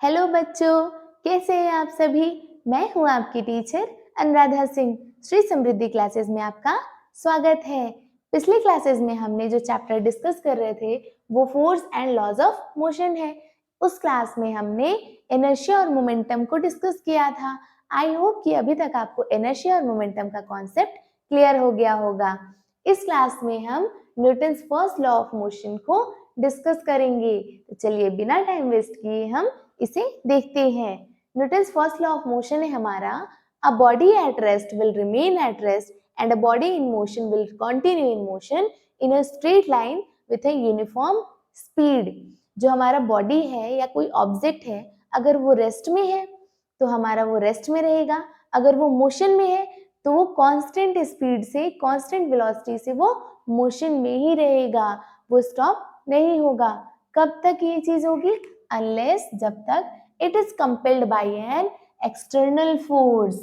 Hello बच्चों, कैसे हैं आप सभी। मैं हूं आपकी टीचर अनुराधा सिंह। श्री समृद्धि क्लासेस में आपका स्वागत है। पिछले क्लासेस में हमने जो चैप्टर डिस्कस कर रहे थे वो force and laws of motion है। उस क्लास में हमने इनर्शिया और मोमेंटम को डिस्कस किया था। आई होप कि अभी तक आपको इनर्शिया और मोमेंटम का कॉन्सेप्ट क्लियर हो गया होगा। इस क्लास में हम Newton's first law of motion को डिस्कस करेंगे। तो चलिए बिना टाइम वेस्ट किए हम इसे देखते हैं। Newton's first law of motion है हमारा, a body at rest will remain at rest and a body in motion will continue in motion in a straight line with a uniform speed. जो हमारा body है या कोई object है, अगर वो रेस्ट में है तो हमारा वो रेस्ट में रहेगा, अगर वो मोशन में है तो वो कांस्टेंट स्पीड से, कांस्टेंट वेलोसिटी से वो मोशन में ही रहेगा, वो स्टॉप नहीं होगा। कब तक ये चीज होगी? unless जब तक it is compelled by an external force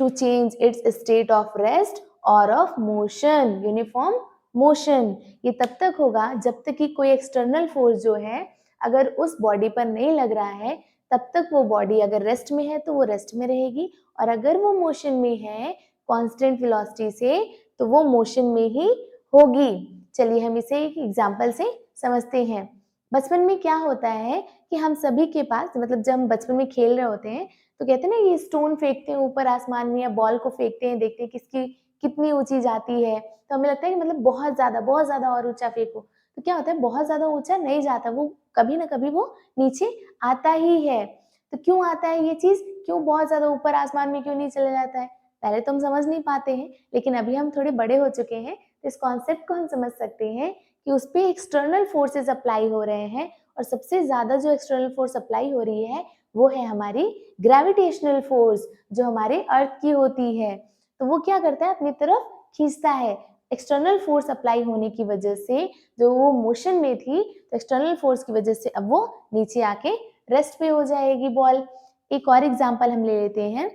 to change its state of rest or of motion, uniform motion। ये तब तक होगा जब तक कि कोई एक्सटर्नल फोर्स जो है अगर उस बॉडी पर नहीं लग रहा है, तब तक वो बॉडी अगर रेस्ट में है तो वो रेस्ट में रहेगी, और अगर वो मोशन में है कांस्टेंट वेलोसिटी से तो वो मोशन में ही होगी। चलिए हम इसे एक एग्जांपल से समझते हैं। बचपन में क्या होता है कि हम सभी के पास, मतलब जब हम बचपन में खेल रहे होते हैं तो कहते हैं ना, ये स्टोन फेंकते हैं ऊपर आसमान में या बॉल को फेंकते हैं, देखते हैं किसकी कितनी ऊंची जाती है। तो हमें लगता है कि मतलब बहुत ज्यादा और ऊंचा फेंको, तो क्या होता है बहुत ज्यादा ऊंचा नहीं जाता, वो कभी ना कभी वो नीचे आता ही है। तो क्यों आता है ये चीज, क्यों बहुत ज्यादा ऊपर आसमान में क्यों नहीं चला जाता है? पहले तो हम समझ नहीं पाते हैं, लेकिन अभी हम थोड़े बड़े हो चुके हैं तो इस कॉन्सेप्ट को हम समझ सकते हैं कि उस पर एक्सटर्नल फोर्सेस अप्लाई हो रहे हैं, और सबसे ज्यादा जो एक्सटर्नल फोर्स अप्लाई हो रही है वो है हमारी ग्रेविटेशनल फोर्स, जो हमारे अर्थ की होती है। तो वो क्या करता है, अपनी तरफ खींचता है। एक्सटर्नल फोर्स अप्लाई होने की वजह से जो वो मोशन में थी, तो एक्सटर्नल फोर्स की वजह से अब वो नीचे आके रेस्ट पे हो जाएगी बॉल। एक और एग्जांपल हम ले लेते हैं।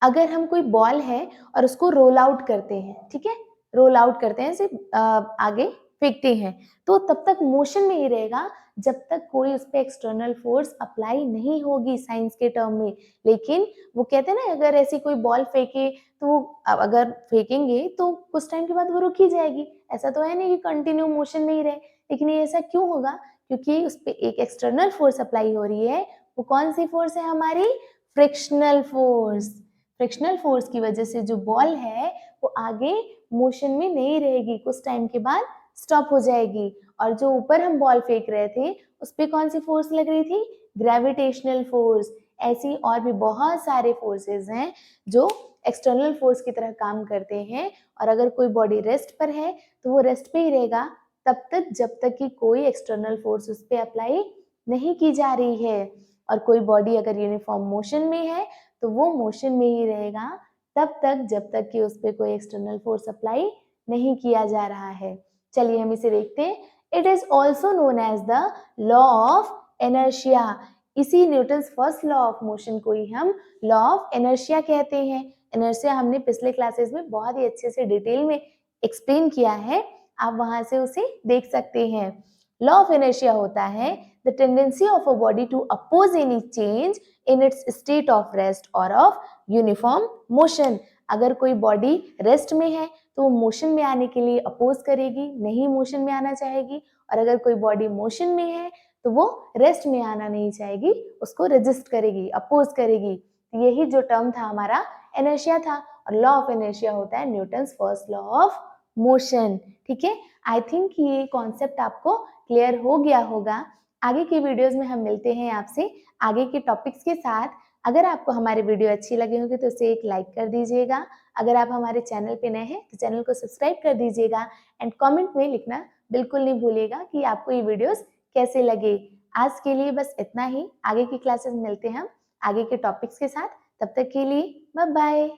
अगर हम कोई बॉल है और उसको रोल आउट करते हैं, ठीक है, रोल आउट करते हैं, सिर्फ आगे फेंकते हैं, तो तब तक मोशन में ही रहेगा जब तक कोई उस पर एक्सटर्नल फोर्स अप्लाई नहीं होगी साइंस के टर्म में। लेकिन वो कहते हैं ना, अगर ऐसी कोई बॉल फेंके तो वो अगर फेंकेंगे तो कुछ टाइम के बाद वो रुक ही जाएगी। ऐसा तो है नहीं कि कंटिन्यू मोशन में ही रहे। लेकिन ये ऐसा क्यों होगा? क्योंकि उस पर एक एक्सटर्नल फोर्स अप्लाई हो रही है। वो कौन सी फोर्स है? हमारी फ्रिक्शनल फोर्स। फ्रिक्शनल फोर्स की वजह से जो बॉल है वो आगे मोशन में नहीं रहेगी, कुछ टाइम के बाद स्टॉप हो जाएगी। और जो ऊपर हम बॉल फेंक रहे थे उस पे कौन सी फोर्स लग रही थी? Gravitational force. ऐसी और भी बहुत सारे फोर्सेस हैं जो एक्सटर्नल फोर्स की तरह काम करते हैं, और अगर कोई बॉडी रेस्ट पर है तो वो रेस्ट पे ही रहेगा तब तक जब तक कि कोई एक्सटर्नल फोर्स उस पर अप्लाई नहीं की जा रही है। और कोई बॉडी अगर यूनिफॉर्म मोशन में है तो वो मोशन में ही रहेगा तब तक जब तक कि उस पर कोई एक्सटर्नल फोर्स अप्लाई नहीं किया जा रहा है। चलिए हम इसे देखते हैं। It is also known as the law of inertia. इसी Newton's first law of motion को ही हम लॉ ऑफ इनर्शिया कहते हैं। इनर्शिया हमने पिछले क्लासेस में बहुत ही अच्छे से डिटेल में एक्सप्लेन किया है, आप वहां से उसे देख सकते हैं। लॉ ऑफ इनर्शिया होता है the tendency of a body to oppose any change in its state of rest और ऑफ यूनिफॉर्म मोशन। अगर कोई बॉडी रेस्ट में है तो वो मोशन में आने के लिए अपोज करेगी, नहीं मोशन में आना चाहेगी, और अगर कोई बॉडी मोशन में है तो वो रेस्ट में आना नहीं चाहेगी, उसको रेजिस्ट करेगी, अपोज करेगी। तो यही जो टर्म था हमारा इनर्शिया था, और लॉ ऑफ इनर्शिया होता है Newton's first law of motion. ठीक है, आई थिंक ये कॉन्सेप्ट आपको क्लियर हो गया होगा। आगे की वीडियोस में हम मिलते हैं आपसे आगे के टॉपिक्स के साथ। अगर आपको हमारे वीडियो अच्छी लगे होंगे तो इसे एक लाइक कर दीजिएगा। अगर आप हमारे चैनल पे नए हैं तो चैनल को सब्सक्राइब कर दीजिएगा, एंड कमेंट में लिखना बिल्कुल नहीं भूलिएगा कि आपको ये वीडियोस कैसे लगे। आज के लिए बस इतना ही, आगे की क्लासेस मिलते हैं हम आगे के टॉपिक्स के साथ। तब तक के लिए बाय बाय।